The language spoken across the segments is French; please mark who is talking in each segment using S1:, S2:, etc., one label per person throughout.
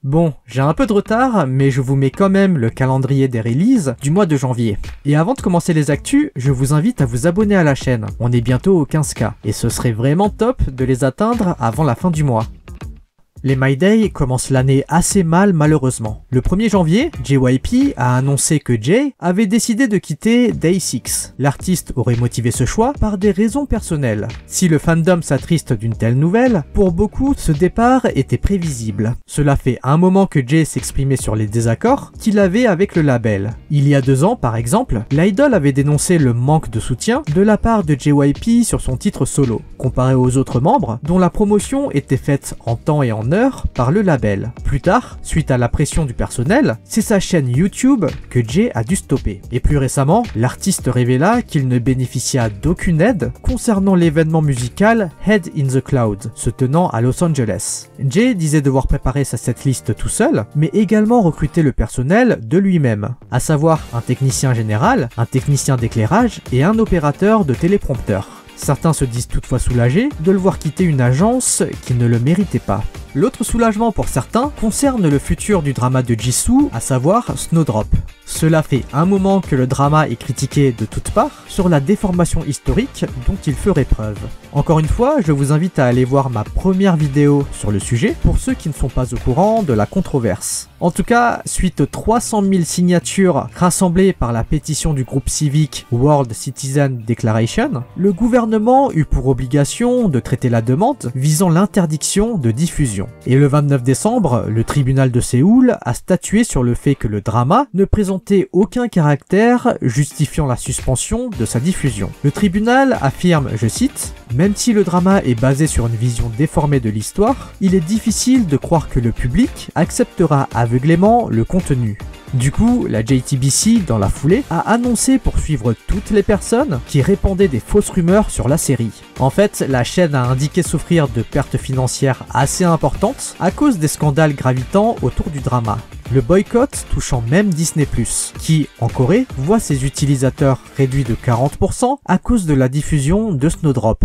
S1: Bon, j'ai un peu de retard, mais je vous mets quand même le calendrier des releases du mois de janvier. Et avant de commencer les actus, je vous invite à vous abonner à la chaîne. On est bientôt aux 15K, et ce serait vraiment top de les atteindre avant la fin du mois. Les My Day commencent l'année assez mal malheureusement. Le 1er janvier, JYP a annoncé que Jay avait décidé de quitter Day6. L'artiste aurait motivé ce choix par des raisons personnelles. Si le fandom s'attriste d'une telle nouvelle, pour beaucoup ce départ était prévisible. Cela fait un moment que Jay s'exprimait sur les désaccords qu'il avait avec le label. Il y a 2 ans par exemple, l'idol avait dénoncé le manque de soutien de la part de JYP sur son titre solo, comparé aux autres membres dont la promotion était faite en temps et en heure par le label. Plus tard, suite à la pression du personnel, c'est sa chaîne YouTube que Jay a dû stopper. Et plus récemment, l'artiste révéla qu'il ne bénéficia d'aucune aide concernant l'événement musical Head in the Cloud, se tenant à Los Angeles. Jay disait devoir préparer sa setlist tout seul, mais également recruter le personnel de lui-même, à savoir un technicien général, un technicien d'éclairage et un opérateur de téléprompteur. Certains se disent toutefois soulagés de le voir quitter une agence qui ne le méritait pas. L'autre soulagement pour certains concerne le futur du drama de Jisoo, à savoir Snowdrop. Cela fait un moment que le drama est critiqué de toutes parts sur la déformation historique dont il ferait preuve. Encore une fois, je vous invite à aller voir ma première vidéo sur le sujet pour ceux qui ne sont pas au courant de la controverse. En tout cas, suite aux 300 000 signatures rassemblées par la pétition du groupe civique World Citizen Declaration, le gouvernement eut pour obligation de traiter la demande visant l'interdiction de diffusion. Et le 29 décembre, le tribunal de Séoul a statué sur le fait que le drama ne présentait aucun caractère justifiant la suspension de sa diffusion. Le tribunal affirme, je cite, « Même si le drama est basé sur une vision déformée de l'histoire, il est difficile de croire que le public acceptera aveuglément le contenu. » Du coup, la JTBC, dans la foulée, a annoncé poursuivre toutes les personnes qui répandaient des fausses rumeurs sur la série. En fait, la chaîne a indiqué souffrir de pertes financières assez importantes à cause des scandales gravitant autour du drama. Le boycott touchant même Disney+, qui, en Corée, voit ses utilisateurs réduits de 40% à cause de la diffusion de Snowdrop.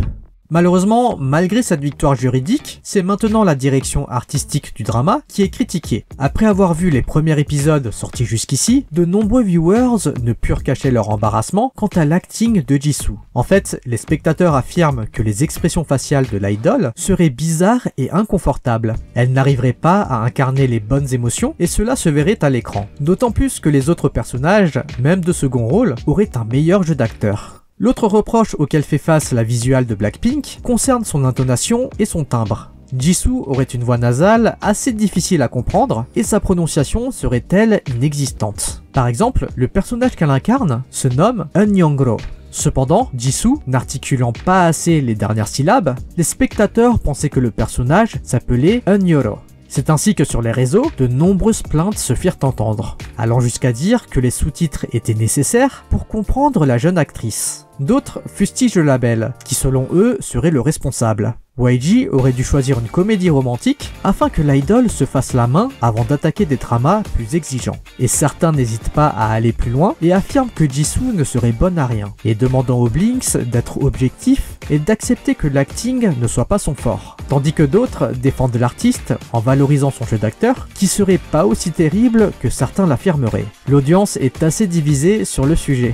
S1: Malheureusement, malgré cette victoire juridique, c'est maintenant la direction artistique du drama qui est critiquée. Après avoir vu les premiers épisodes sortis jusqu'ici, de nombreux viewers ne purent cacher leur embarrassement quant à l'acting de Jisoo. En fait, les spectateurs affirment que les expressions faciales de l'idole seraient bizarres et inconfortables. Elle n'arriverait pas à incarner les bonnes émotions et cela se verrait à l'écran. D'autant plus que les autres personnages, même de second rôle, auraient un meilleur jeu d'acteur. L'autre reproche auquel fait face la visual de Blackpink concerne son intonation et son timbre. Jisoo aurait une voix nasale assez difficile à comprendre et sa prononciation serait-elle inexistante. Par exemple, le personnage qu'elle incarne se nomme Eunyoung-ro. Cependant, Jisoo, n'articulant pas assez les dernières syllabes, les spectateurs pensaient que le personnage s'appelait Eunhyoro. C'est ainsi que sur les réseaux, de nombreuses plaintes se firent entendre, allant jusqu'à dire que les sous-titres étaient nécessaires pour comprendre la jeune actrice. D'autres fustigent le label, qui selon eux serait le responsable. YG aurait dû choisir une comédie romantique afin que l'idol se fasse la main avant d'attaquer des dramas plus exigeants. Et certains n'hésitent pas à aller plus loin et affirment que Jisoo ne serait bonne à rien, et demandant aux Blinks d'être objectifs et d'accepter que l'acting ne soit pas son fort. Tandis que d'autres défendent l'artiste en valorisant son jeu d'acteur, qui serait pas aussi terrible que certains l'affirmeraient. L'audience est assez divisée sur le sujet.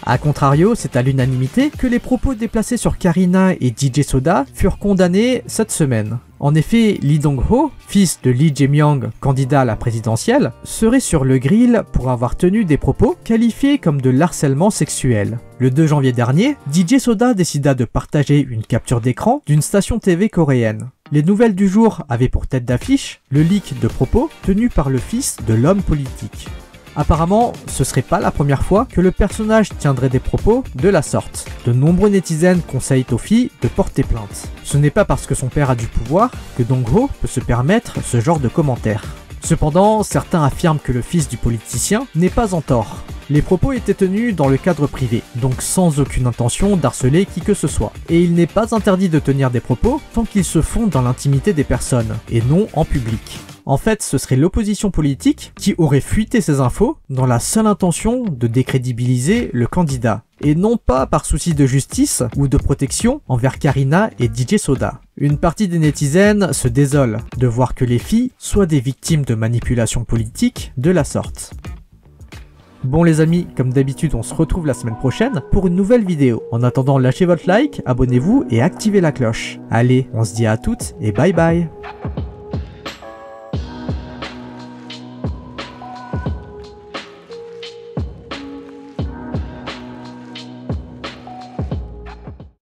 S1: A contrario, c'est à l'unanimité que les propos déplacés sur Karina et DJ Soda furent condamnés cette semaine. En effet, Lee Dong-ho, fils de Lee Jae-myung, candidat à la présidentielle, serait sur le grill pour avoir tenu des propos qualifiés comme de l'harcèlement sexuel. Le 2 janvier dernier, DJ Soda décida de partager une capture d'écran d'une station TV coréenne. Les nouvelles du jour avaient pour tête d'affiche le leak de propos tenu par le fils de l'homme politique. Apparemment, ce serait pas la première fois que le personnage tiendrait des propos de la sorte. De nombreux netizens conseillent aux filles de porter plainte. Ce n'est pas parce que son père a du pouvoir que Dong-ho peut se permettre ce genre de commentaires. Cependant, certains affirment que le fils du politicien n'est pas en tort. Les propos étaient tenus dans le cadre privé, donc sans aucune intention d'harceler qui que ce soit. Et il n'est pas interdit de tenir des propos tant qu'ils se font dans l'intimité des personnes, et non en public. En fait, ce serait l'opposition politique qui aurait fuité ces infos dans la seule intention de décrédibiliser le candidat, et non pas par souci de justice ou de protection envers Karina et DJ Soda. Une partie des netizens se désole de voir que les filles soient des victimes de manipulation politique de la sorte. Bon les amis, comme d'habitude on se retrouve la semaine prochaine pour une nouvelle vidéo. En attendant, lâchez votre like, abonnez-vous et activez la cloche. Allez, on se dit à toutes et bye bye.